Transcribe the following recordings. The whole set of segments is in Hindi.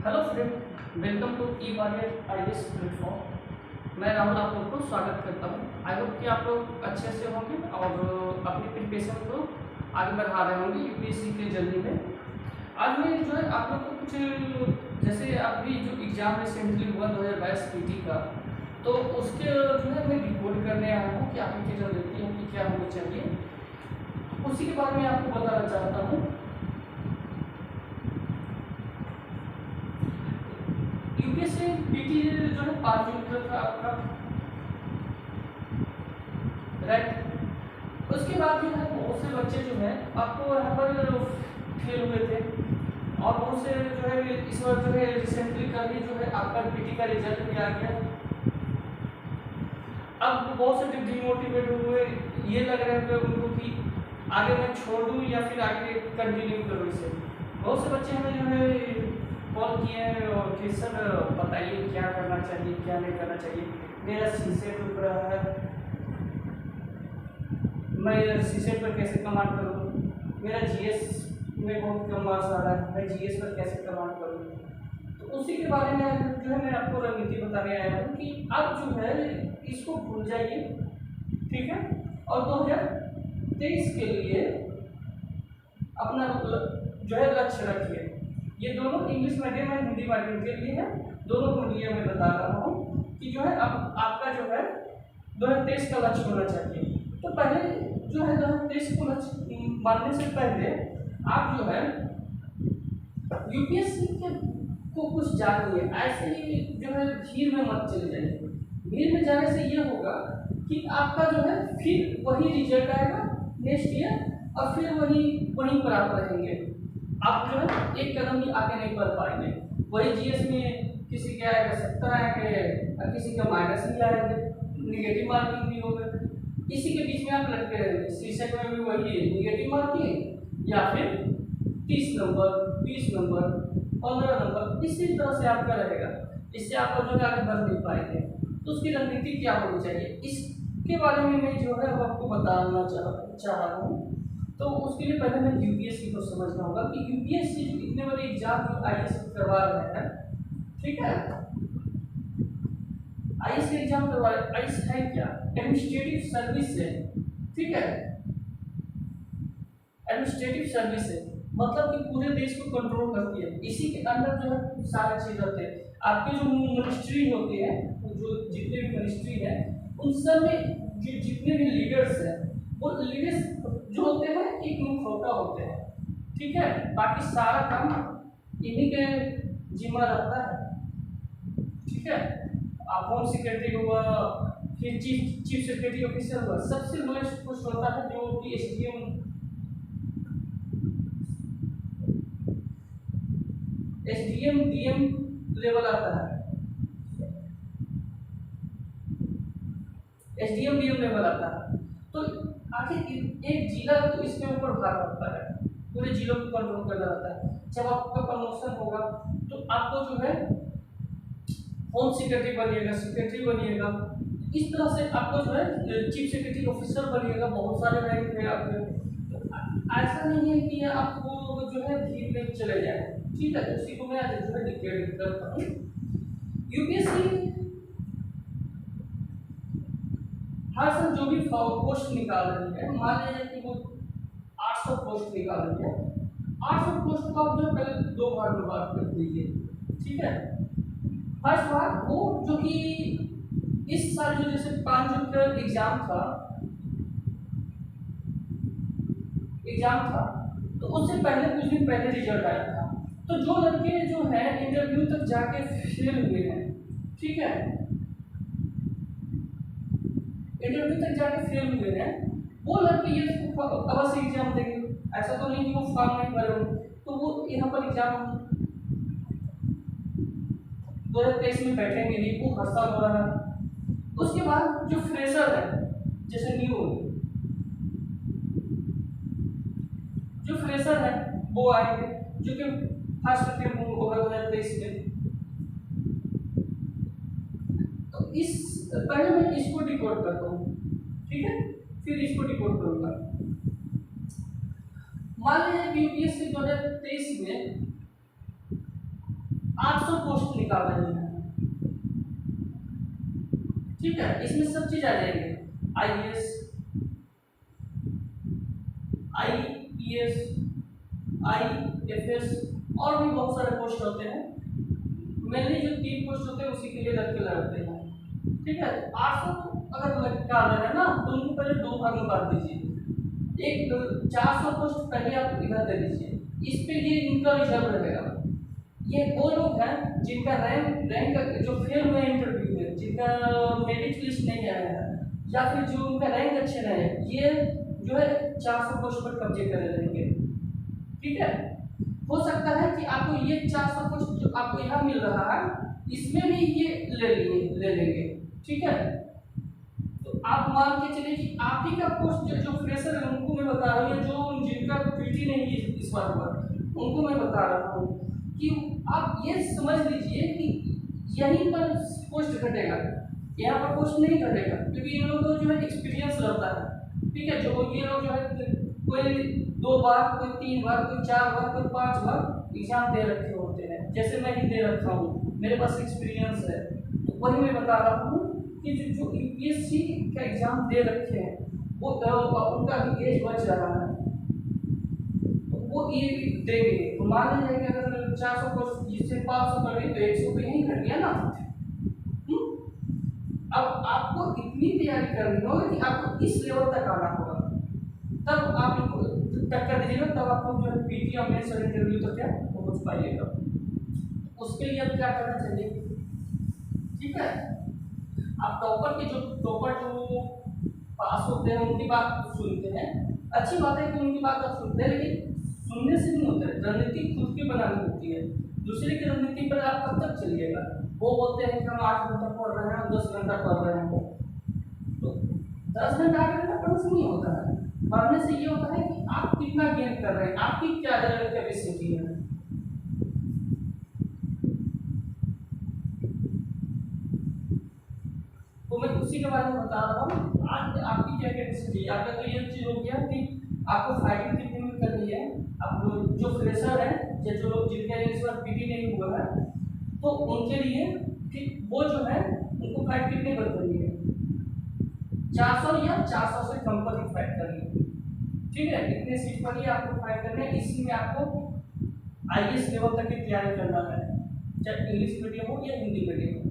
Hello friend, welcome to E warrior IAS platform. मैं राहुल आप लोग को स्वागत करता हूँ। आई होप कि आप लोग अच्छे से होंगे और अपनी प्रिपरेशन को आगे बढ़ा रहे होंगे यूपीएससी के जर्नी में। आज मैं जो है आप लोग को कुछ जैसे अभी जो एग्ज़ाम रिसेंटली हुआ 2022 पीटी का, तो उसके जो है मैं रिपोर्ट करने आया हूँ कि आपकी क्या रणनीति है कि क्या होनी चाहिए, उसी के बारे में आपको बताना चाहता हूँ। यूपीएससी पीटी जो है 5 जून का था आपका, राइट। उसके बाद जो है बहुत से बच्चे जो है आपको यहाँ पर फेल हुए थे और बहुत से जो है इस बार जो है रिसेंटली कल ही जो है आपका पीटी का रिजल्ट भी आ गया। अब बहुत से डिमोटिवेट हुए, ये लग रहा है उनको कि आगे मैं छोड़ दूँ या फिर आगे कंटिन्यू करूँ इसे। बहुत से बच्चे हमें जो है कॉल किए हैं और कि सर बताइए क्या करना चाहिए क्या नहीं करना चाहिए। मेरा सीसेट रुक रहा है, मैं सीसेट पर कैसे कमांड करूँ, मेरा जीएस में बहुत कम मार्क्स आ रहा है, मैं जीएस पर कैसे कमांड करूँ। तो उसी के बारे में जो है मैं आपको रणनीति बताने आया हूँ कि आप जो है इसको भूल जाइए, ठीक है। और 2023 के लिए अपना जो है लक्ष्य रखिए। ये दोनों इंग्लिश मीडियम और हिंदी मीडियम के लिए है, दोनों को लिए मैं बता रहा हूँ कि जो है अब आपका जो है 2023 का लक्ष्य होना चाहिए। तो पहले जो है 2023 को लक्ष्य मानने से पहले आप जो है यूपीएससी के को कुछ जानिए। ऐसे ही जो है भीड़ में मत चले जाइए। भीड़ में जाने से ये होगा कि आपका जो है फिर वही रिजल्ट आएगा नेक्स्ट ईयर और फिर वहीं पर आप रहेंगे। आप जो है एक कदम भी आगे नहीं बढ़ पाएंगे। वही जीएस में किसी के आएगा 70 आएंगे और किसी का माइनस भी आएंगे, निगेटिव मार्किंग भी होगा। इसी के बीच में आप लटके रहेंगे। सीसेट में भी वही निगेटिव मार्किंग या फिर 30 नंबर 20 नंबर 15 नंबर, इसी तरह से आपका रहेगा। इससे आप जो है आगे बढ़ नहीं पाएंगे। तो उसकी रणनीति क्या होनी चाहिए, इसके बारे में मैं जो है आपको बताना चाह रहा हूँ। तो उसके लिए पहले मैं यूपीएससी को समझना होगा कि यूपीएससी जो इतने बड़े एग्जाम जो आईएएस करवा रहे हैं, ठीक है, आईएएस के एग्जाम करवा रहे हैं। आईएएस है क्या? एडमिनिस्ट्रेटिव सर्विस है, ठीक है। एडमिनिस्ट्रेटिव सर्विस है मतलब कि पूरे देश को कंट्रोल करती है। इसी के अंदर जो है सारे चीज होते हैं। आपके जो मिनिस्ट्री होती है, जो जितने भी मिनिस्ट्री है, उन सब में जो जितने भी लीडर्स हैं, वो लीडर्स जो होते हैं एक मुखौटा होते हैं, ठीक है। बाकी सारा काम इन्हीं के जिम्मा रहता है, ठीक है। आप होम सेक्रेटरी हुआ, फिर चीफ सेक्रेटरी ऑफिसर हुआ, सबसे लोएस्ट पोस्ट होता है जो कि एसडीएम डीएम लेवल आता है। एसडीएम डीएम लेवल आता है। तो आखिर एक जिला तो इसके ऊपर भार पड़ता है, पूरे जिलों को कंट्रोल करना रहता है। जब आपका प्रमोशन होगा तो आपको जो है होम सेक्रेटरी बनिएगा, सेक्रेटरी बनिएगा, इस तरह से आपको जो है चीफ सेक्रेटरी ऑफिसर बनिएगा। बहुत सारे रैंक है आपके। ऐसा नहीं है कि आपको जो है धीरे धीरे चले जाए, ठीक है। उसी को मैं आज जो है डिक्लेयर करता हूँ। यूपीएससी हर साल जो भी पोस्ट निकाल रही है, मान लीजिए कि वो 800 पोस्ट निकाल रही है, 800 पोस्ट को आप जो पहले 2 भाग में बात कर दीजिए, ठीक है। फर्स्ट भाग वो जो कि इस साल जो जैसे 5 जून का एग्जाम था, तो उससे पहले कुछ दिन पहले रिजल्ट आया था। तो जो लड़के जो है इंटरव्यू तक जाके फेल हुए हैं, ठीक है, इंटरव्यू तक जाके फेल हुए हैं, वो लड़के ये अवश्य एग्जाम देंगे। ऐसा तो नहीं कि वो फॉर्म नहीं भरे होंगे, तो वो यहाँ पर एग्जाम 2023 में बैठेंगे नहीं, वो हर साल हो रहा है। उसके बाद जो फ्रेशर है, जैसे जो फ्रेशर है वो आएंगे, जो कि फर्स्ट अटेम्प्ट होगा 2023 में। तो इस पहले मैं इसको डिकोड करता हूँ, ठीक है, फिर इसको डिकोड करूंगा। मान लीजिए कि यूपीएससी 2023 में 800 पोस्ट निकाल रहे हैं। ठीक है, इसमें सब चीज आ जाएंगे, IAS, IPS, IFS और भी बहुत सारे पोस्ट होते हैं। मेनली जो 3 पोस्ट होते हैं उसी के लिए रखे रहते हैं। ठीक है, 800 अगर निकाल रहे हैं ना तो उनको पहले 2 भाग में बांट दीजिए। एक 400 पोस्ट पहले आप इधर दे दीजिए, इस पे ये इनका रिजर्व रहेगा। ये वो लोग हैं जिनका रैंक जो फेल हुए इंटरव्यू में, जिनका मेरिट लिस्ट नहीं आया है या फिर जो उनका रैंक अच्छे रहे, ये जो है 400 पोस्ट पर कब्जे कर लेंगे। ठीक है, हो सकता है कि आपको ये 400 पोस्ट जो आपको यहाँ मिल रहा है इसमें भी ये ले लेंगे। ठीक है, तो आप मान के चलिए कि आप ही का पोस्ट जो फ्रेशर है उनको मैं बता रहा हूँ, जो जिनका पीटी नहीं है इस बार पर उनको मैं बता रहा हूँ कि आप ये समझ लीजिए कि यहीं पर पोस्ट घटेगा, यहाँ पर पोस्ट नहीं घटेगा, क्योंकि ये लोग जो है एक्सपीरियंस रहता है। ठीक है, जो ये लोग जो है कोई 2 बार, कोई 3 बार, कोई 4 बार, कोई 5 बार एग्जाम दे रखे होते हैं, जैसे मैं ही दे रखा हूँ, मेरे पास एक्सपीरियंस है। तो वही मैं बता रहा हूँ कि जो UPSC का एग्जाम दे रखे हैं वो उनका भी एज बच रहा है, तो वो ये देंगे। तो मान लीजिए कि अगर 400 पोस्ट जिससे 500 कर तो 100 पे यहीं घट गया ना। अब आपको इतनी तैयारी करनी होगी कि आपको इस लेवल तक आना होगा, तब आप इनको टक्कर दीजिएगा, तब आप लोग जो है पीटी और मेंस और इंटरव्यू तक क्या पहुंच पाइएगा। उसके लिए अब क्या करना चाहिए? ठीक है, आप टॉपर जो पास होते हैं उनकी बात सुनते हैं, अच्छी बात है कि उनकी बात आप सुनते हैं, लेकिन सुनने से नहीं होता है, रणनीति खुद की बनानी होती है। दूसरे की रणनीति पर आप कब तक चलिएगा? वो बोलते हैं कि हम 8 घंटा पढ़ रहे हैं, 10 घंटा पढ़ रहे हैं, तो 10 घंटा 8 घंटा पढ़ने से नहीं होता है। पढ़ने से ये होता है कि आप कितना गेन कर रहे हैं, आपकी क्या कैपेसिटी है। तो मैं उसी के बारे में बता रहा हूँ, आज आपकी क्या कैपेसिटी है। आपका तो ये चीज हो गया कि आपको फाइटिंग कितनी में करनी है। आप जो फ्रेशर है या जो जिनके इस बार पीटी नहीं हुआ है, तो उनके लिए कि वो जो है उनको फाइट कितनी पर करनी है, 400 या 400 से कम पर ही फाइट करनी है। ठीक है, इतने सीट पर ही आपको फाइट करना है। इसी में आपको IAS लेवल तक की तैयारी करना है, चाहे इंग्लिश मीडियम हो या हिंदी मीडियम हो।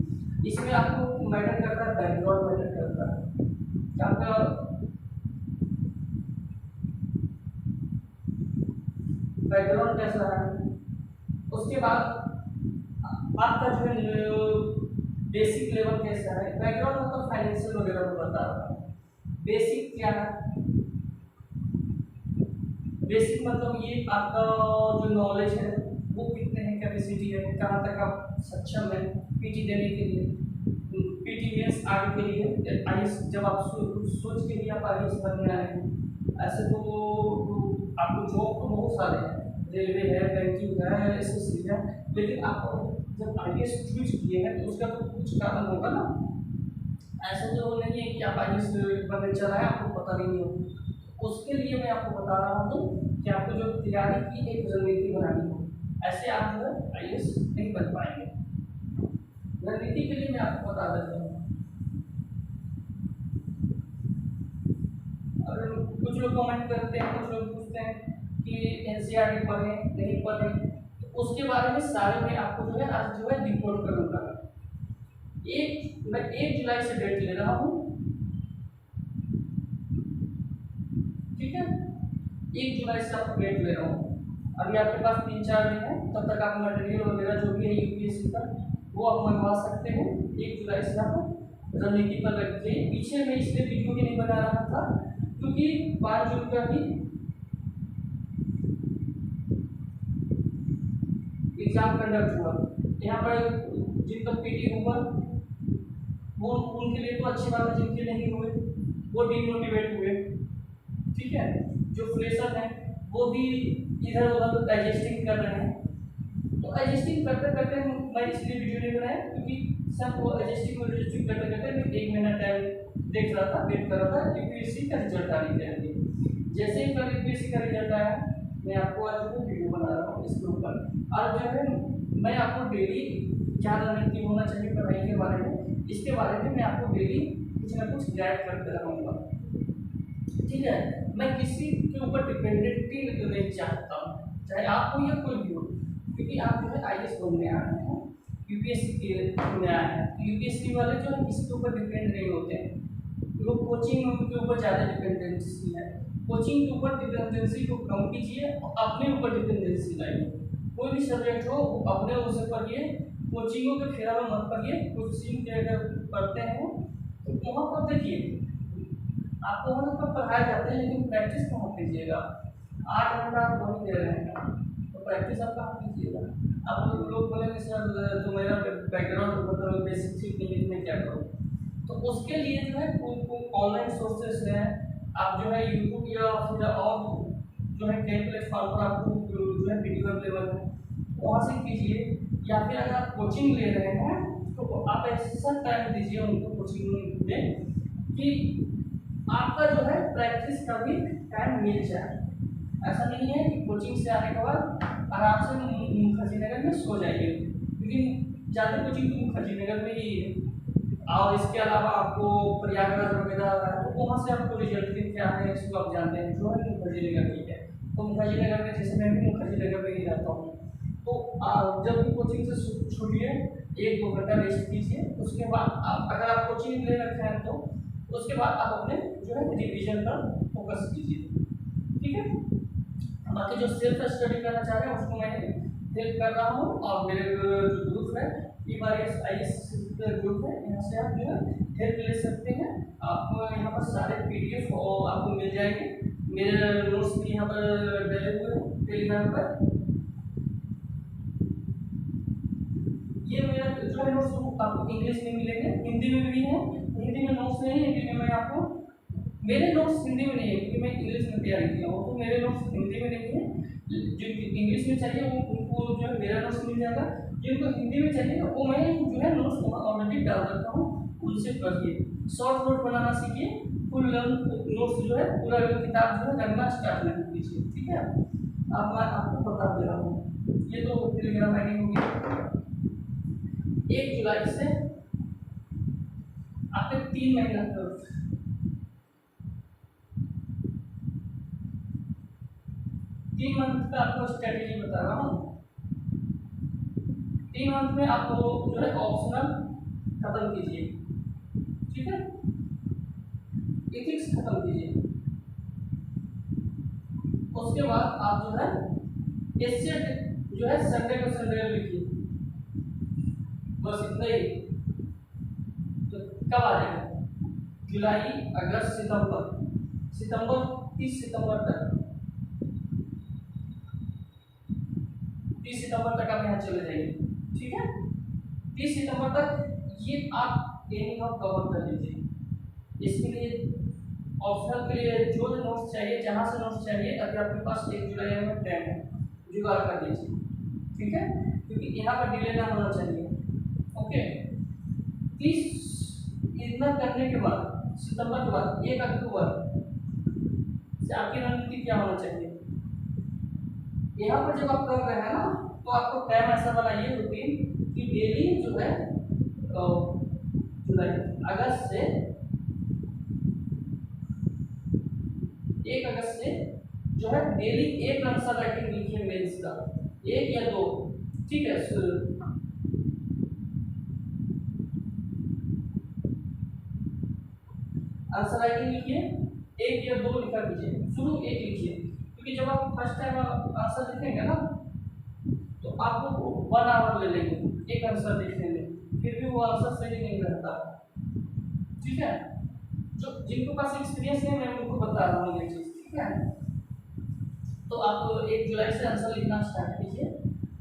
इसमें आपको मैटर करता है, बैकग्राउंड मैटर करता है, आपका बैकग्राउंड कैसा है। उसके बाद आपका जो है बेसिक लेवल कैसा है। बैकग्राउंड मतलब फाइनेंशियल वगैरह को बता रहा हूँ। बेसिक क्या है? बेसिक मतलब ये आपका जो नॉलेज है वो कितने हैं, कैपेसिटी है, कहाँ तक आप सक्षम है पीटी देने के लिए, पीटी मीन्स आगे के लिए IAS। जब आप सोच के लिए आप IAS बनने आए हैं, ऐसे तो आपको जॉब तो बहुत सारे हैं, रेलवे है, बैंकिंग है, SSC है, लेकिन आप जब IAS चूज किए हैं तो उसका तो कुछ कारण होगा ना। ऐसा तो नहीं है कि आप IAS बनने चला है आपको पता नहीं हो। उसके लिए मैं आपको बता रहा हूँ कि आपको जो तैयारी की एक रणनीति बनानी हो, ऐसे आप जो है IAS नहीं बन पाएंगे। रणनीति के लिए मैं आपको बता देता हूँ। अगर कुछ लोग कमेंट करते हैं, कुछ लोग पूछते हैं कि NCERT पढ़े नहीं पढ़े, तो उसके बारे में सारे में आपको जो है आज जो है रिपोर्ट करूँगा। मैं 1 जुलाई से डेट ले रहा हूँ। ठीक है, 1 जुलाई से आपको डेट ले रहा हूँ। अभी आपके पास 3-4 दिन है, तब तक आप मटेरियल वगैरह जो भी है UPSC का वो आप मंगवा सकते हैं। 1 जुलाई से आप रणनीति पर रखिए। पीछे मैं इसलिए वीडियो भी नहीं बना रहा था क्योंकि 5 जून का ही एग्जाम कंडक्ट हुआ। यहाँ पर जिनका पीटी हुआ वो उनके लिए तो अच्छी बात है, जिनके नहीं हुए वो डिमोटिवेट हुए। ठीक है, जो फ्रेशर हैं वो भी इधर उधर एडजस्टिंग कर रहे हैं। तो एडजस्टिंग करते करते मैं इसलिए वीडियो नहीं बनाया क्योंकि सब वो एडजस्टिंग करते करते मैं 1 महीना टाइम देख रहा था, वेट कर रहा था UPSC का रिजल्ट आने के लिए। जैसे ही कल UPSC का रिजल्ट आया मैं आपको आज जो है वीडियो बना रहा हूँ इसके ऊपर। और जो है मैं आपको डेली क्या रणनीति होना चाहिए पढ़ाई के बारे में, इसके बारे में मैं आपको डेली कुछ ना कुछ गाइड करते रहूँगा। ठीक है, मैं किसी के ऊपर डिपेंडेंटी नहीं चाहता हूँ, चाहे आप हो या कोई भी हो, क्योंकि आप जो है IAS बनने आए हैं, यूपीएससी के में आए हैं। यूपीएससी वाले जो है किसी के ऊपर डिपेंड नहीं होते हैं, लोग कोचिंग के ऊपर ज़्यादा डिपेंडेंसी है। कोचिंग के ऊपर डिपेंडेंसी को कम कीजिए और अपने ऊपर डिपेंडेंसी लाइए। कोई भी सब्जेक्ट हो अपने उसे पढ़िए, कोचिंगों के फेरा में मत पढ़िए। कोचिंग के अगर पढ़ते हैं तो वहाँ पर देखिए आपको वहाँ पर पढ़ाए जाते हैं, लेकिन प्रैक्टिस कहाँ कीजिएगा। 8 घंटा आप वहीं दे रहे हैं तो प्रैक्टिस आप कहाँ कीजिएगा। आप लोग बोलेंगे सर तो मेरा बैकग्राउंड मतलब बेसिक ठीक नहीं है, मैं क्या करूँ। तो उसके लिए जो है ऑनलाइन सोर्सेस हैं, आप जो है यूट्यूब या फिर और जो है कई प्लेटफॉर्म पर आपको जो है वीडियो अवेलेबल है, वहाँ से कीजिए। या फिर अगर आप कोचिंग ले रहे हैं तो आप ऐसा टाइम दीजिए उनको कोचिंग में कि आपका जो है प्रैक्टिस का भी टाइम मिल जाए। ऐसा नहीं है कि कोचिंग से आने के बाद आराम से मुखर्जी नगर में सो जाइए, लेकिन ज़्यादा कोचिंग तो मुखर्जी नगर में ही है। और इसके अलावा आपको प्रयागराज वगैरह तो वहाँ से आपको रिजल्ट क्या है इसको आप जानते हैं, जो है मुखर्जी नगर की है। तो मुखर्जी नगर में जैसे मैं भी मुखर्जी नगर में ही रहता हूँ, तो जब भी कोचिंग से छूटिए 1-2 घंटा रेस्ट कीजिए। उसके बाद आप अगर आप कोचिंग ले रखे हैं तो उसके बाद आप अपने जो है रिविजन पर फोकस कीजिए। ठीक है, बाकी जो सेल्फ स्टडी करना चाह रहे हैं उसको मैं हेल्प कर रहा हूँ, और मेरे जो ग्रुप है IAS ग्रुप है, यहाँ से आप जो है हेल्प ले सकते हैं। आपको यहाँ पर सारे PDF आपको मिल जाएंगे। मेरे नोट्स भी यहाँ पर डले हुए हैं टेलीग्राम पर। ये मेरा जो है नोट्स आपको इंग्लिश में मिलेंगे, हिंदी में भी है। हिंदी में नोट्स नहीं है, हिंदी में मैं आपको मेरे नोट्स हिंदी में नहीं है क्योंकि मैं इंग्लिश में तैयारी किया हूँ, तो मेरे नोट्स हिंदी में नहीं है। जो इंग्लिश में चाहिए वो उनको जो है मेरा नोट्स मिल जाएगा, जिनको हिंदी में चाहिए वो मैं जो है नोट्स ऑलरेडी डाल रखा हूँ, उनसे पढ़िए। शॉर्ट नोट बनाना सीखिए, फुल नोट्स जो है पूरा किताब जो है करना स्टार्ट नहीं कीजिए। ठीक है, अब मैं आपको बता दे रहा हूँ। ये तो टेलीग्राम ID होगी। 1 जुलाई से आपके 3 महीना तक 3 मंथ का आपको स्ट्रेटेजी बता रहा हूँ। 3 मंथ में आपको जो है ऑप्शनल खत्म कीजिए। ठीक है, एथिक्स खत्म कीजिए। उसके बाद आप जो है इससे जो है संडे को संडे लिखिए, बस इतना ही। तो कब आ जाएगा? जुलाई, अगस्त, सितंबर 30 सितंबर तक, 30 सितंबर तक आप यहाँ चले जाइए। ठीक है, 30 सितंबर तक ये आप एनिंग ऑफ कवर कर लीजिए। इसके लिए ऑप्शनल के लिए जो नोट्स चाहिए, जहाँ से नोट्स चाहिए, अगर आपके पास 1 जुलाई में टाइम है, जुगाड़ कर लीजिए। ठीक है, क्योंकि यहाँ पर डिले ना होना चाहिए। ओके, 30 इतना करने के बाद सितंबर के बाद 1 अक्टूबर से आपकी रणनीति क्या होना चाहिए। यहाँ पर जब आप कर रहे हैं ना, तो आपको टाइम ऐसा बनाइए रूटीन कि डेली जो है जुलाई अगस्त से 1 अगस्त से जो है डेली 1 आंसर राइटिंग लिखिए मेंस का, 1 या 2। ठीक है, आंसर राइटिंग लिखिए, 1 या 2 लिखा कीजिए। शुरू 1 लिखिए, क्योंकि जब आप फर्स्ट टाइम आंसर लिखेंगे ना तो आपको 1 आवर ले लेंगे एक आंसर लिखने में, फिर भी वो आंसर सही नहीं रहता। ठीक है, जो जिनको पास एक्सपीरियंस है मैं उनको बता रहा हूँ ये चीज़। ठीक है, तो आप 1 जुलाई से आंसर लिखना स्टार्ट कीजिए।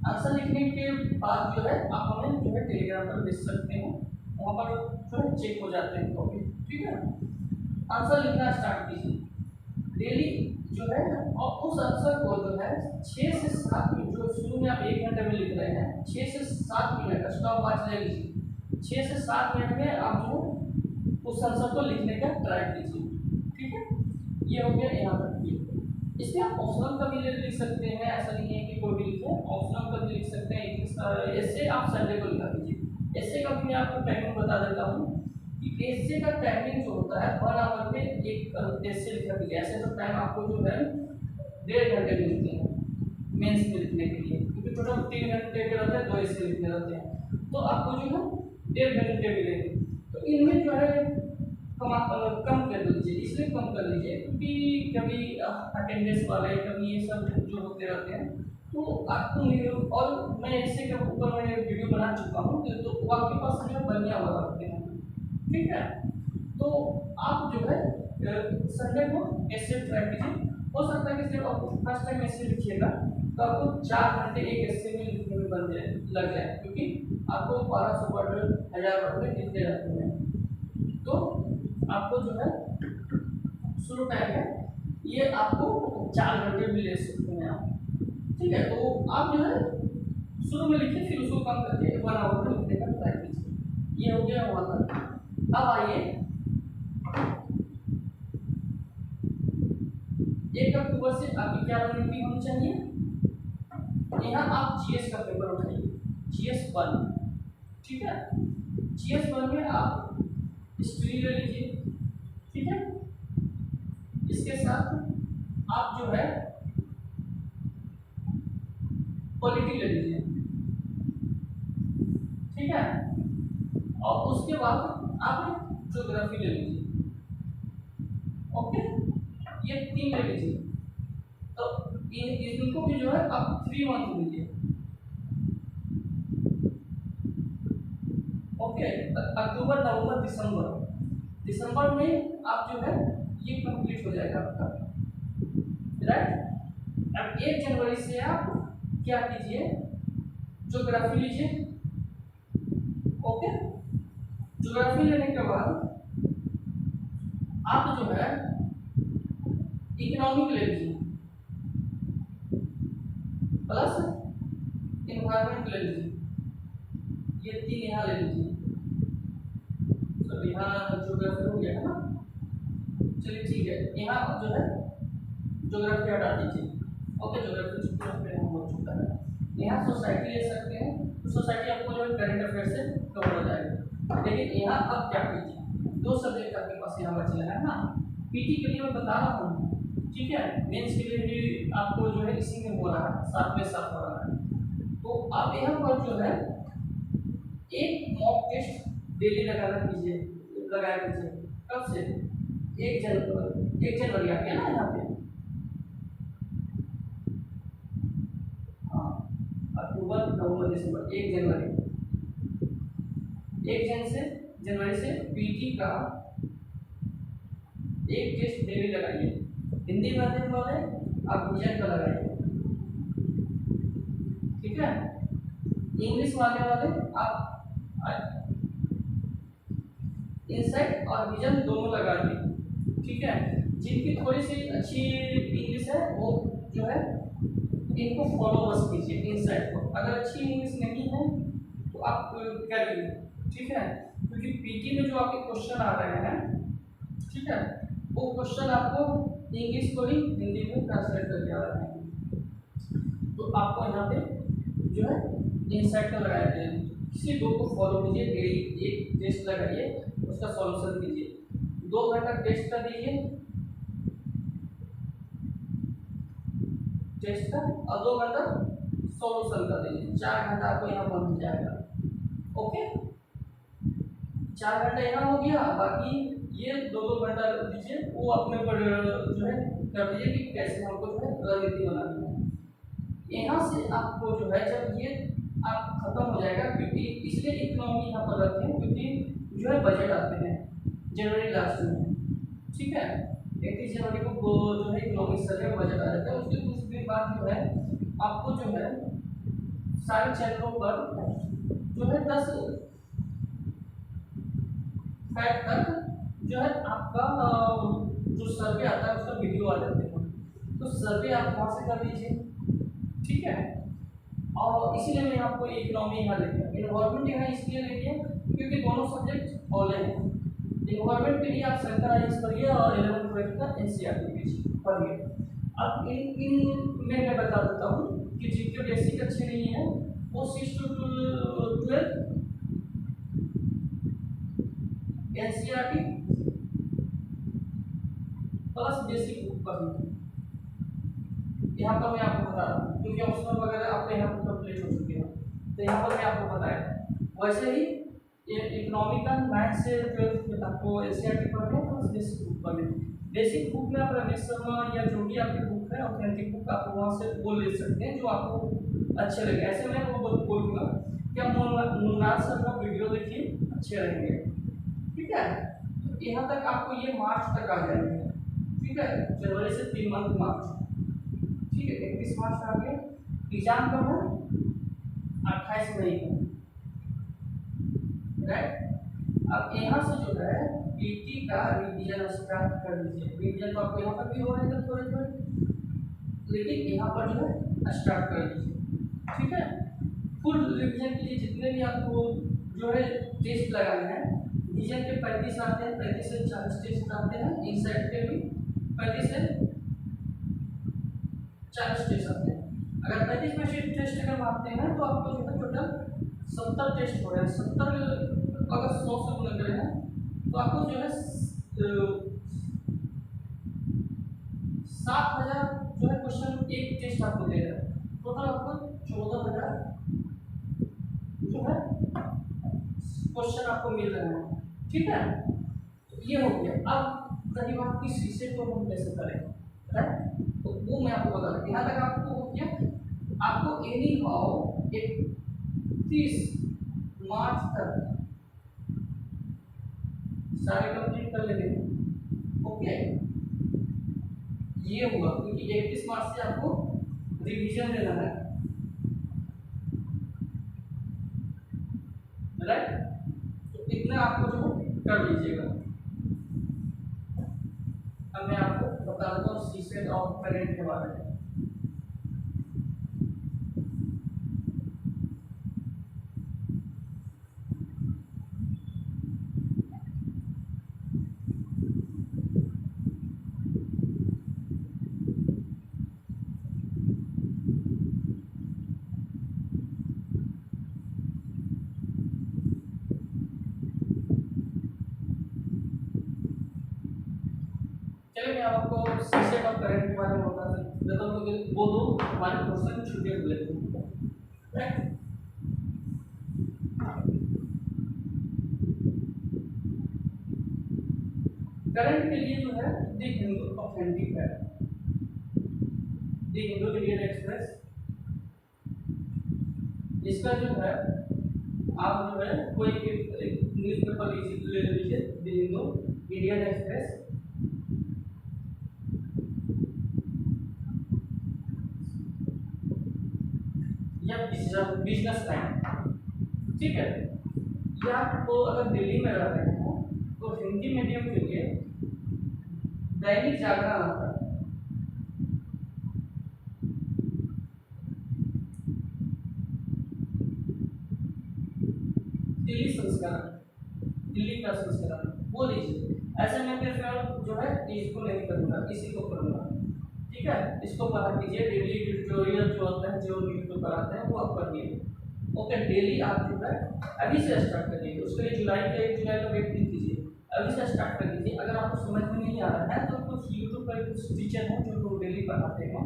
आंसर लिखने के बाद जो है आप हमें जो है टेलीग्राम पर भेज सकते हैं, वहाँ पर जो है चेक हो जाते हैं कॉपी। ठीक है, आंसर लिखना स्टार्ट कीजिए डेली जो है, और उस आंसर को जो है 6 से 7 मिनट, जो शुरू में आप 1 घंटे में लिख रहे हैं, 6 से 7 मिनट स्टॉप वॉच ले लीजिए। 6 से 7 मिनट में आप जो उस आंसर को लिखने का ट्राई कीजिए। ठीक है, ये हो गया यहाँ तक की। इसमें आप ऑप्शनल का भी लिख सकते हैं, ऐसा नहीं है कि कोई भी लिखे, ऑप्शनल का भी लिख सकते हैं। ऐसे आप संडे को लिखा कीजिए। ऐसे का भी मैं आपको टाइमिंग बता देता हूँ कि ऐसे का टाइमिंग जो होता है 1 आवर में एक ऐसे लिखा कीजिए। ऐसे तो टाइम आपको जो है 1.5 घंटे मिलते हैं मेंस में लिखने के लिए, क्योंकि टोटल 3 घंटे के रहते हैं, 2 ऐसे लिखने रहते हैं, तो आपको जो है 1.5 घंटे मिलेंगे। तो इनमें जो है कम कर लीजिए, इसलिए कम कर लीजिए क्योंकि कभी अटेंडेंस वाले कभी ये सब जो होते रहते हैं, तो आपको और मैं इससे के ऊपर मैं वीडियो बना चुका हूँ, तो वो आपके पास जो है बढ़िया वाला रखते हैं, ठीक है। तो आप जो है संडे को ऐसे ट्राई कीजिए। हो सकता है कि सिर्फ आपको फर्स्ट टाइम ऐसे लिखिएगा तो आपको 4 घंटे एक ऐसे में लिखने में बन जाए लग जाए, क्योंकि आपको 1200 वर्ड 1000 वर्ड में लिखते रहते हैं। तो आपको जो है शुरू टाइम है ये आपको 4 घंटे भी ले सकते हैं आप, ठीक है। तो आप जो है शुरू में लिखिए, फिर उसको कम करके 1 आवर में लिखने का ट्राई कीजिए। ये हो गया वहाँ तक। अब आइए 1 अक्टूबर से आपकी क्या रणनीति होनी चाहिए। यहाँ आप जीएस का पेपर उठाइए, जीएस 1, ठीक है। जीएस 1 में आप हिस्ट्री ले लीजिए, ठीक है। इसके साथ आप जो है पॉलिटी ले लीजिए, ठीक है। और उसके बाद आप ज्योग्राफी ले लीजिए, ओके। ये 3 ले लीजिए। तो इनको भी जो है आप 3 मंथ लीजिए, ओके। अक्टूबर नवंबर दिसंबर में आप जो है ये कंप्लीट हो जाएगा आपका, राइट। अब 1 जनवरी से आप क्या कीजिए, ज्योग्राफी लीजिए, ओके। ज्योग्राफी लेने के बाद आप जो है इकोनॉमिक ले लीजिए प्लस एनवायरनमेंट ले लीजिए, ये 3 यहाँ ले लीजिए। तो यहाँ ज्योग्राफी हो गया है ना, चलिए ठीक है। यहाँ जो है ज्योग्राफी हटा दीजिए, ओके। ज्योग्राफी हो चुका है। यहाँ सोसाइटी ले सकते हैं, तो सोसाइटी आपको जो है करंट अफेयर से कवर हो जाएगा। लेकिन यहाँ अब क्या कीजिए, 2 सब्जेक्ट आपके पास यहाँ बचे हैं ना। पीटी के लिए मैं बता रहा हूँ, ठीक है। मेंस के लिए भी आपको जो है इसी में हो रहा है, साथ में साथ हो रहा है। तो आप यहाँ पर जो है एक मॉक टेस्ट डेली लगाया कीजिए। कब से 1 जनवरी आ गया ना यहाँ पे, हाँ, अक्टूबर नवंबर दिसंबर 1 जनवरी से पीटी का एक टेस्ट डेली लगाइए। हिंदी माध्यम वाले आप विजन का लगाइए, ठीक है। इंग्लिश वाले आप इनसाइट और विजन दोनों लगा दिए, ठीक है। जिनकी थोड़ी सी अच्छी इंग्लिश है वो जो है इनको फॉलो बस कीजिए, इनसाइट को। अगर अच्छी इंग्लिश नहीं है तो आप करिए, ठीक है। क्योंकि पीटी में जो आपके क्वेश्चन आ रहे हैं, ठीक है, वो क्वेश्चन आपको इंग्लिश को ही हिंदी में ट्रांसलेट करके आ रहे हैं। तो आपको यहाँ पे जो है इनसाइट का लगाया गया है, किसी 2 को फॉलो कीजिए, डेली एक टेस्ट लगाइए, उसका सॉल्यूशन कीजिए। 2 घंटा टेस्ट का दीजिए, टेस्ट का, और 2 घंटा सॉल्यूशन का दीजिए। 4 घंटा आपको यहाँ बन जाएगा, ओके। 4 घंटा यहाँ हो गया, बाकी ये 2-2 घंटा दीजिए। वो अपने पर जो है कर दीजिए कि कैसे हमको जो है रणनीति बनानी है। यहाँ से आपको जो है जब ये आप खत्म हो जाएगा, क्योंकि इसलिए इकोनॉमी यहाँ पर रखें क्योंकि जो है बजट आते हैं जनवरी लास्ट में, ठीक है। 31 जनवरी को जो है इकोनॉमिक सर्वे बजट आ जाता है। उसके कुछ दिन बाद जो है आपको जो है सारे चैनलों पर जो है 10 फैक्ट तक जो है आपका जो सर्वे आता है उसका वीडियो आ जाते हैं, तो सर्वे आप वहाँ से कर लीजिए, ठीक है। और इसीलिए मैं आपको इकोनॉमी यहाँ लेके इन्वायरमेंट यहाँ इसलिए लेके क्योंकि दोनों सब्जेक्ट ऑनलाइन हैं। इन्वायरमेंट के लिए आप शंकर आइएस पढ़िए और 11th 12th का एनसीईआरटी पढ़िए। अब इन में मैं बता देता हूँ कि जिनके बेसिक अच्छे नहीं है वो 6 to 12 NCERT plus basic book पढ़ना। यहाँ पर मैं आपको बता रहा हूँ क्योंकि ऑप्शनल वगैरह आपके यहाँ पर कंप्लीट हो चुके हैं, तो यहाँ पर मैं आपको बताया। वैसे ही इकोनॉमिकल मैथ्स से 12 आपको एनसीईआरटी पढ़ना है प्लस बेसिक बुक पढ़ना है। बेसिक बुक में आप रमेश शर्मा या जो भी आपकी बुक है ऑथेंटिक बुक आप वहाँ से वो ले सकते हैं जो आपको अच्छे लगे। ऐसे में वो बोलूँगा कि आप मुन्नार सर का वीडियो देखिए, अच्छे रहेंगे। ठीक है, यहाँ तक आपको ये मार्च तक आ जाएंगे। ठीक है, जनवरी से 3 मंथ मार्च। ठीक है, 31 मार्च आ गया। एग्जाम कब है? 28 मई को, राइट। अब यहाँ से जो है पीटी का रिवीजन स्टार्ट कर दीजिए। रिवीजन तो आपको यहाँ पर भी हो रहे थे थोड़े थोड़े, लेकिन यहाँ पर जो है स्टार्ट कर दीजिए। ठीक है, फुल रिवीजन के लिए जितने भी आपको जो है टेस्ट लगाने हैं, विजन के 35 आते हैं, 35 से 40 टेस्ट आते हैं। इनसाइड के भी 35 से 40 टेस्ट आते हैं। अगर 35 में से टेस्ट अगर मारते हैं तो आपको जो है टोटल 70 टेस्ट हो रहे हैं। 70 अगर 100 से गुना करें तो आपको जो है 7000 जो है क्वेश्चन एक टेस्ट आपको दे रहा है। टोटल आपको 14000 जो है क्वेश्चन आपको मिल रहे हैं। ठीक है, तो ये हो गया। अब रही बात की शीशे को हम कैसे करें, राइट, तो वो मैं आपको बता दूं। यहाँ तक आपको हो गया। आपको एनी हाउ 31 मार्च तक सारे कंप्लीट कर लेने। ओके, ये हुआ क्योंकि 31 मार्च से आपको रिवीजन देना है, राइट। तो इतना आपको जो कर लीजिएगा। अब मैं आपको बता देता हूँ सीक्वेंस ऑफ करंट के बारे में। चलिए मैं आपको सीक्वेंस ऑफ करंट के बारे में बता देता हूँ क्योंकि वो दो हमारे क्वेश्चन छुट्टी हुए थे, राइट। करंट के लिए जो है द हिंदू ऑथेंटिक है, द हिंदू इंडियन एक्सप्रेस। इसका जो है आप जो है कोई न्यूज पेपर ले लीजिए, द हिंदू इंडियन एक्सप्रेस, या बिजनेस टाइम। ठीक है, या आपको अगर दिल्ली में रह रहे हैं तो हिंदी मीडियम के लिए दैनिक जागरण आता है। दिल्ली संस्करण, दिल्ली का संस्करण वो लीजिए। ऐसे में फिर जो है इसको नहीं करूँगा, इसी को करूँगा। ठीक है, इसको पढ़ा कीजिए। डेली एडिटोरियल जो होता है, जो न्यूज पेपर आते हैं वो आप पढ़िए। ओके, डेली आप जो है अभी से स्टार्ट करिए। उसके लिए जुलाई का वेट नहीं कीजिए, अभी से स्टार्ट कर दीजिए। अगर आपको समझ में नहीं आ रहा है तो कुछ यूट्यूब पर कुछ टीचर हैं जो डेली पढ़ाते हैं,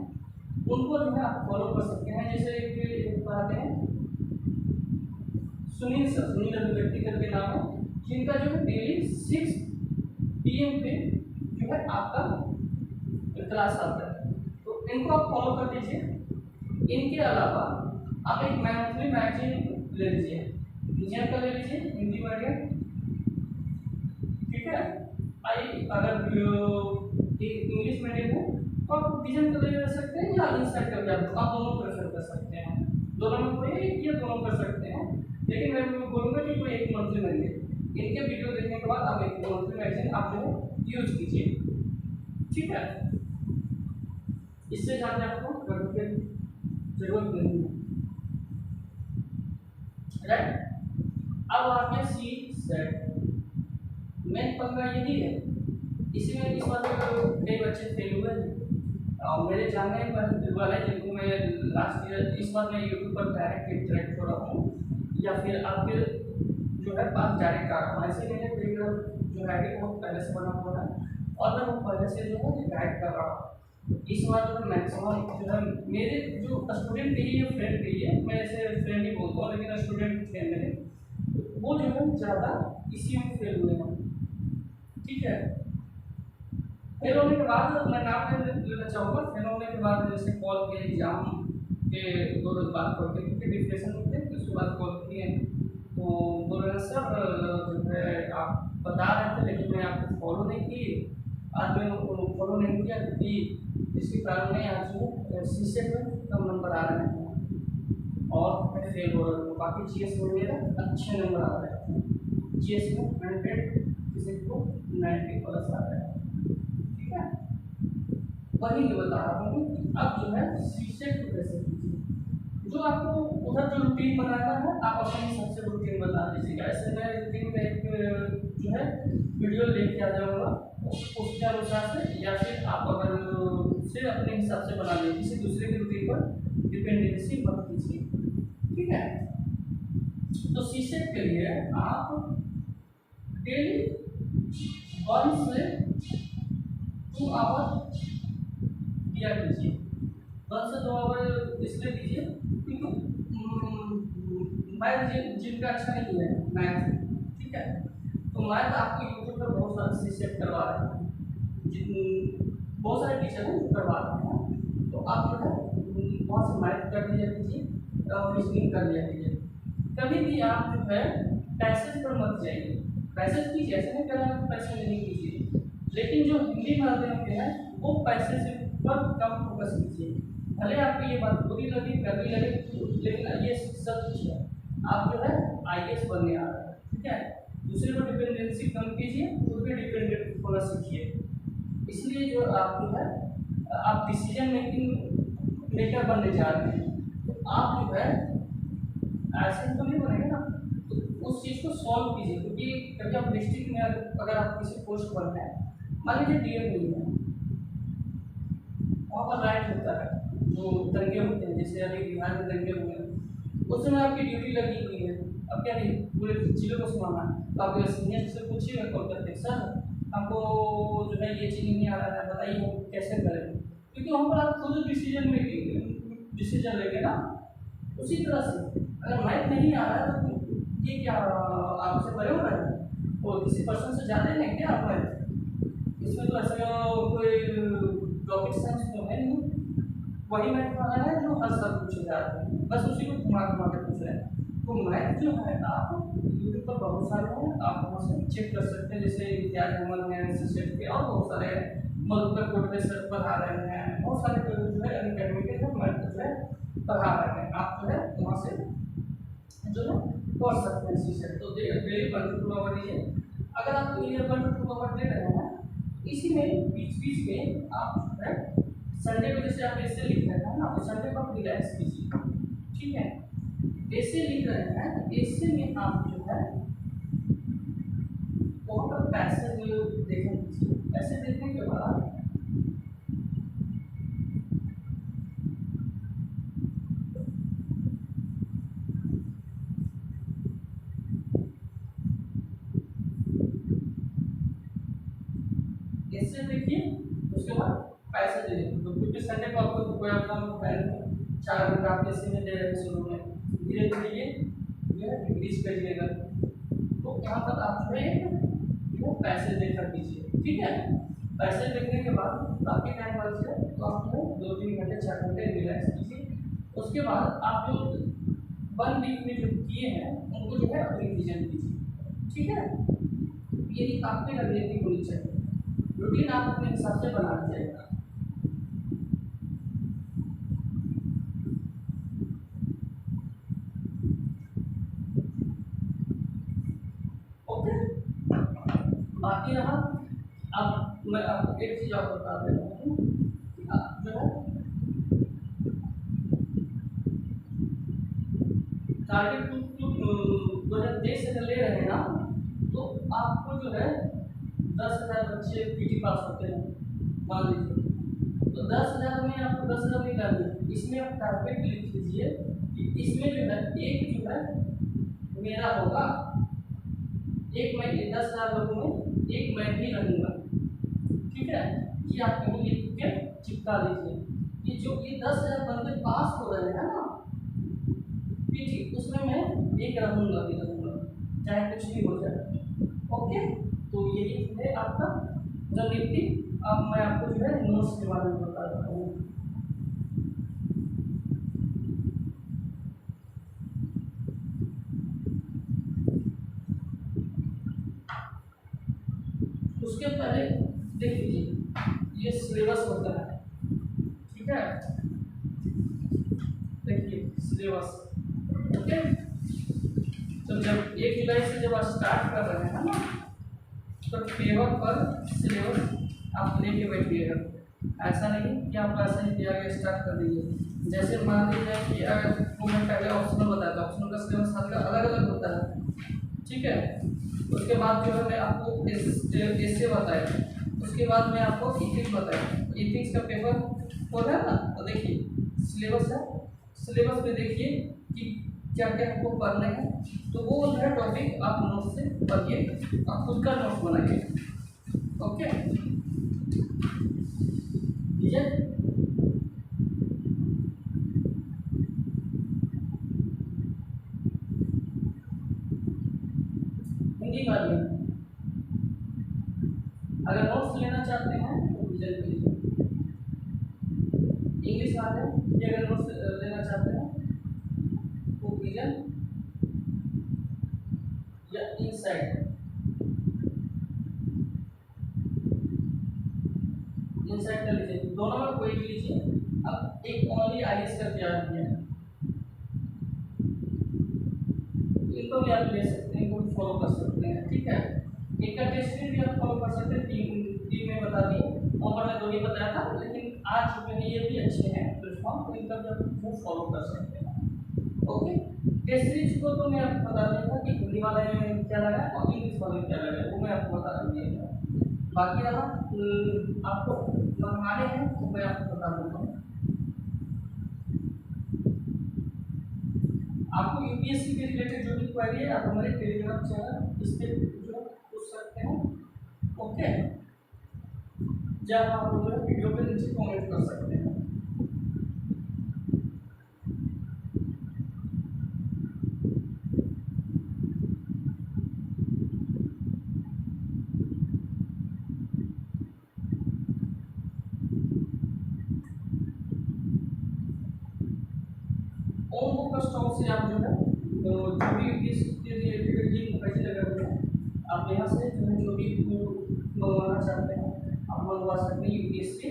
उनको जो है आप फॉलो कर सकते हैं। जैसे एक पढ़ाते हैं सुनील सर, सुनील अभिव्यक्ति करके नाम है, जिनका जो है डेली 6 PM पे जो है आपका क्लास आता है, तो इनको आप फॉलो कर दीजिए। इनके अलावा आप एक मंथली मैगजीन ले लीजिए, विजन का ले लीजिए, हिंदी मीडियम। ठीक है, अगर इंग्लिश मीडियम है तो आप विजन का ले सकते हैं या इंसाइट का, आप दोनों प्रेफर कर सकते हैं। दोनों में कोई एक या दोनों कर सकते हैं, लेकिन मैं बोलूँगा कि कोई एक मंथली मैगजीन। इनके वीडियो देखने के बाद आप एक मंथली मैगजीन आप जो है यूज कीजिए। ठीक है, इससे ज़्यादा आपको करने की जरूरत नहीं है, राइट। अब आ गया सी सेट। मेन पंगा यही है, इसमें इस बार कई बच्चे फेल हुए हैं। मेरे जानने वाले जिनको मैं लास्ट ईयर इस बार मैं यूट्यूब पर डायरेक्ट इंटरेक्ट हो रहा हूँ या फिर आपके जो है पास डायरेक्ट आ रहा हूँ, ऐसे मेरे टेलीग्राम जो है बहुत पहले से बना हुआ है और मैं वो पहले से जो है गाइड कर रहा हूँ। इस बार जो है मैक्सिमम जो है मेरे जो स्टूडेंट के लिए फ्रेंड के लिए, मैं ऐसे फ्रेंड ही बोलता हूँ लेकिन स्टूडेंट थे मेरे, वो जो है ज़्यादा इसी में फेल हुए हैं। ठीक है, फेल होने के बाद मैं नाम लेना चाहूँगा। फेल होने के बाद जैसे कॉल किए एग्जाम के 2 रोज बाद पढ़ते क्योंकि डिप्रेशन में थे, उसके बाद कॉल किए तो बोल रहे सर जो है आप बता रहे थे लेकिन मैं आपको फॉलो नहीं की, आज मैं फॉलो नहीं किया क्योंकि जिसके कारण मैं आज जो शीशे में कम नंबर आ रहे हैं और मैं फेल हो रहा हूँ। बाकी GS में मेरा अच्छे नंबर आ रहे हैं, GS में 100 किसी को 90 प्लस आ रहा है। ठीक है, वही मैं बता रहा हूँ कि अब जो है शीशे को कैसे कीजिए, जो आपको उधर जो रूटीन बनाना है आप अपने हिसाब से रूटीन बता दीजिएगा। ऐसे मैं रूटीन का एक जो है वीडियो लेके आ जाऊँगा उसके अनुसार से, या फिर आप अगर से अपने हिसाब से बना लीजिए, किसी दूसरे की रूटीन पर डिपेंडेंसी मत कीजिए। ठीक है, तो शीशे के लिए आप डेली 1 से 2 आवर दिया कीजिए। 1 से 2 आवर इसलिए दीजिए क्योंकि मैथ जिनका अच्छा नहीं है मैथ, ठीक है, तो मैथ आपको यूट्यूब पर बहुत सारे सेट करवा रहे हैं, बहुत सारे टीचर हैं करवा रहे हैं, तो आप जो है वहाँ से मैथ कर लिया कीजिए और रीजनिंग कर लिया कीजिए। कभी भी आप जो है पैसेज पर मत जाइए, पैसेज कीजिए, ऐसे नहीं करना पैसे नहीं कीजिए, लेकिन जो हिंदी माध्यम के हैं वो पैसेज पर कम फोकस कीजिए। भले आपको ये बात बुरी लगे कभी लगे, लेकिन ये सच है, आप जो है IAS बनने आ रहे हैं। ठीक है, दूसरे पर डिपेंडेंसी कम कीजिए, खुद पे डिपेंडेंट होना सीखिए। इसलिए जो आप जो है आप डिसीजन मेकिंग मेकर बनने जा रहे हैं, तो आप जो है ऐसे तो नहीं बनेंगे ना, तो उस चीज़ को सॉल्व कीजिए। क्योंकि कभी आप डिस्ट्रिक्ट में अगर आप किसी पोस्ट पर हैं, मान लीजिए DM नहीं है, वहाँ पर राइट होता है, जो दंगे होते हैं, जैसे अभी बिहार में दंगे हुए हैं, उस समय आपकी ड्यूटी लगी हुई है, अब क्या नहीं पूरे चीज़ों को सुनाना है, तो आप सीनियर से पूछिएगा कॉल करके, सर हमको जो है ये चीज़ नहीं आ रहा है, बताइए हम कैसे करें। क्योंकि वहाँ पर आप खुद डिसीजन लेंगे ना। उसी तरह से अगर मैथ नहीं आ रहा है तो ये क्या आपसे बड़े हो रहे हैं, वो किसी पर्सन से ज़्यादा नहीं क्या आप मैथ, इसमें तो ऐसा कोई रॉकेट साइंस तो है नहीं, वही मैथ वाला है जो हर सब पूछे जा रहे हैं, बस उसी को घुमा घुमा के पूछ रहे हैं। तो मैथ जो है आप यूट्यूब पर बहुत सारे हैं, आप वहाँ से चेक कर सकते हैं, जैसे इतिहास घूमन है सेट के, और बहुत सारे मधुकर कोटरे सर पढ़ा रहे हैं, बहुत सारे जो है अकेडमी के जो मैथ जो है पढ़ा रहे हैं, आप जो है वहाँ से जो है पढ़ सकते हैं शीशे। तो डेली 1 to 2 आवर दीजिए। अगर आप 1 to 2 आवर दे रहे हैं, इसी में बीच में आप जो है संडे को जैसे आप ऐसे लिख रहे हैं ना, तो संडे को आप रिलैक्स कीजिए। ठीक है, ऐसे लिख रहे हैं तो ऐसे में आप जो है वहाँ पर पैसेज देखें, ऐसे देखने के बाद ऐसे देखिए, उसके बाद पैसे दे देंगे। तो क्योंकि संडे को आपको कोई अपना 4 घंटा आप ऐसे में दे रहे हैं शुरू में, धीरे धीरे ये इंक्रीज करिएगा, तो यहाँ पर आप जो है वो पैसे देखकर कीजिए। ठीक है, पैसे देखने के बाद बाकी टाइम बच जाए तो आप जो 2-3 घंटे 4 घंटे रिलैक्स कीजिए। उसके बाद आप जो 1 वीक में जो किए हैं उनको जो है रिवीजन कीजिए। ठीक है, यही आपकी रणनीति होनी चाहिए, रूटीन आप अपने हिसाब से बना लीजिएगा। ओके, बाकी रहा, अब मैं आपको एक चीज़ और बता दे रहा हूँ, जो है टारगेट जो है देश से ले रहे हैं ना, तो आपको जो है 10,000 बच्चे PT पास होते हैं मान लीजिए, तो 10,000 में आपको 10,000 निकालना है, इसमें आप टारगेट लिख लीजिए कि इसमें जो है एक जो है मेरा होगा, एक मैं 10,000 लोगों में एक मैं भी रहूँगा, ठीक है। ये आप कहीं लिख के चिपका लीजिए कि जो ये 10,000 बंदे पास हो रहे हैं ना, ठीक, उसमें मैं एक रहूँगा भी रहूँगा, चाहे कुछ भी हो जाए। ओके, तो यही है आपका रणनीति। अब मैं आपको जो है नोट्स के बारे में बता देता हूँ। उसके पहले देख लीजिए ये सिलेबस होता है, ठीक है, देखिए सिलेबस। ओके, तो जब 1 जुलाई से जब आप स्टार्ट कर रहे हैं ना, तो पेपर पर सिलेबस आप लेके बैठिएगा। ऐसा नहीं कि आप ऐसा ही दिया गया स्टार्ट कर दीजिए। जैसे मान लीजिए कि अगर मैं पहले ऑप्शनल बताया था, ऑप्शनल का सिलेबस सबका अलग अलग होता है, ठीक है। उसके बाद जो है मैं आपको ऐसे बताया, उसके बाद मैं आपको इथिक्स बताया। इथिक्स का पेपर हो रहा है ना, तो देखिए सिलेबस है, सिलेबस में देखिए कि क्या क्या आपको पढ़ना है, तो वो जो है टॉपिक आप नोट से पढ़िए और खुद का नोट बनाइए। ओके, ठीक है। हिंदी का भी अगर नोट्स लेना चाहते हैं तो विजन कीजिए, इंग्लिश आ है ये अगर नोट्स लेना चाहते हैं तो विजन या इनसाइट, इनसाइट कर लीजिए, दोनों में कोई भी लीजिए। अब एक ओनली आईएएस करके आ रही है, इनको भी आप ले सकते हैं, इनको भी फॉलो कर सकते हैं, ठीक है। एक का टेस्ट भी आप फॉलो कर सकते हैं, तीन में बता दिए, ऊपर में 2 ही बताया था, लेकिन आज चुके ये भी अच्छे हैं प्लेटफॉर्म, तो इनका भी आप वो फॉलो कर सकते हैं। ओके, टेस्ट सीरीज को तो मैं आपको बता देता कि हिंदी वाले में क्या लगा और इंग्लिश वाले में क्या लगा, वो मैं आपको बता दिया। बाकी रहा आपको मंगाने हैं तो मैं आपको बता देता हूँ। आपको यूपीएससी के रिलेटेड जो भी क्वेरी है आप हमारे टेलीग्राम चैनल इस पे जो पूछ सकते हैं। ओके, जब आप जो है वीडियो के नीचे कमेंट कर सकते हैं। ओम बुक स्टॉक से आप जो है जो भी इसके रिलेटेड लिंक पैसे लगे हुए हैं, आप यहाँ से जो भी मंगवाना चाहते हैं आप मंगवा सकते हैं। यूपीएससी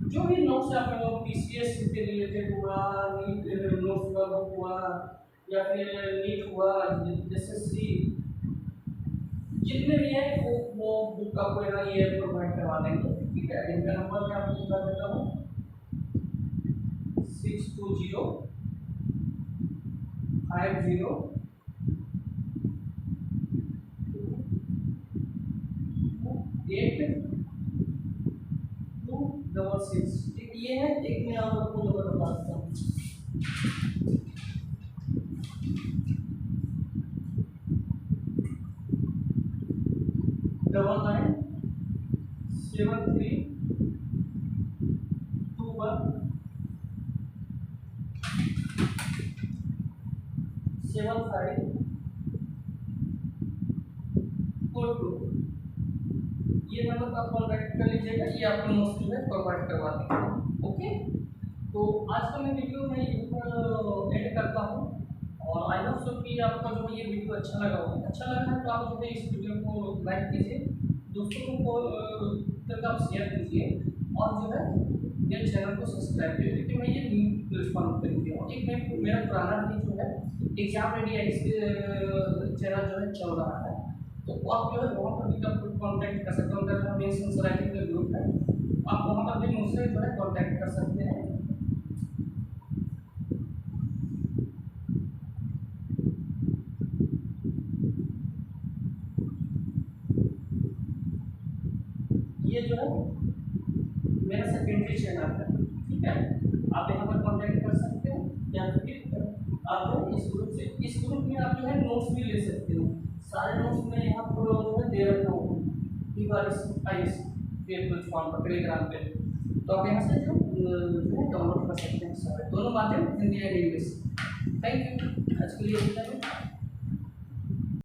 जो भी नोट्स आप पीसीएस से रिलेटेड हुआ, नीट नोट्स वाला हुआ, या फिर नीट हुआ, एसएससी, जितने भी हैं वो बुक आपको यहाँ ये प्रोवाइड करवा देंगे, ठीक है। इनका नंबर मैं आपको बता देता हूँ 600826, ठीक ये है। एक मैं आपको नंबर बता देता हूँ 9973217542। ये नंबर पर आप कॉन्टैक्ट कर लीजिएगा, ये आपको नोट्स जो है प्रोवाइड करवा देंगे। ओके, तो आज का मैं वीडियो मैं यहीं पर एड करता हूँ, और आई होप सो कि आपका जो ये वीडियो अच्छा लगा होगा। अच्छा लगा है तो आप जो है इस वीडियो को लाइक कीजिए, दोस्तों को तक आप शेयर कीजिए, और जो है मेरे चैनल को सब्सक्राइब कीजिए, क्योंकि मैं ये न्यू प्लेटफॉर्म पर किया हूँ। एक मैं मेरा पुराना भी जो है एग्जाम रेडी आई चैनल जो है चल रहा है, तो आप जो है वहाँ पर भी आप कॉन्टैक्ट कर सकते हो। अगर मेरे संसराइटिंग का ग्रुप है आप वहाँ पर भी मुझसे जो है कॉन्टैक्ट कर सकते हैं। मेरा सेकेंडरी चैनल है, ठीक है। आप यहाँ पर कॉन्टैक्ट कर सकते हो या फिर आप जो है इस ग्रुप में आप जो है नोट्स भी ले सकते हो। सारे नोट्स में यहाँ पर जो है दे रखा हूँ IS फॉर्म पर टेलीग्राम पे, तो आप यहाँ से जो है डाउनलोड कर सकते हैं सारे दोनों माध्यम, Hindi and English. Thank you, आज के लिए इतना ही।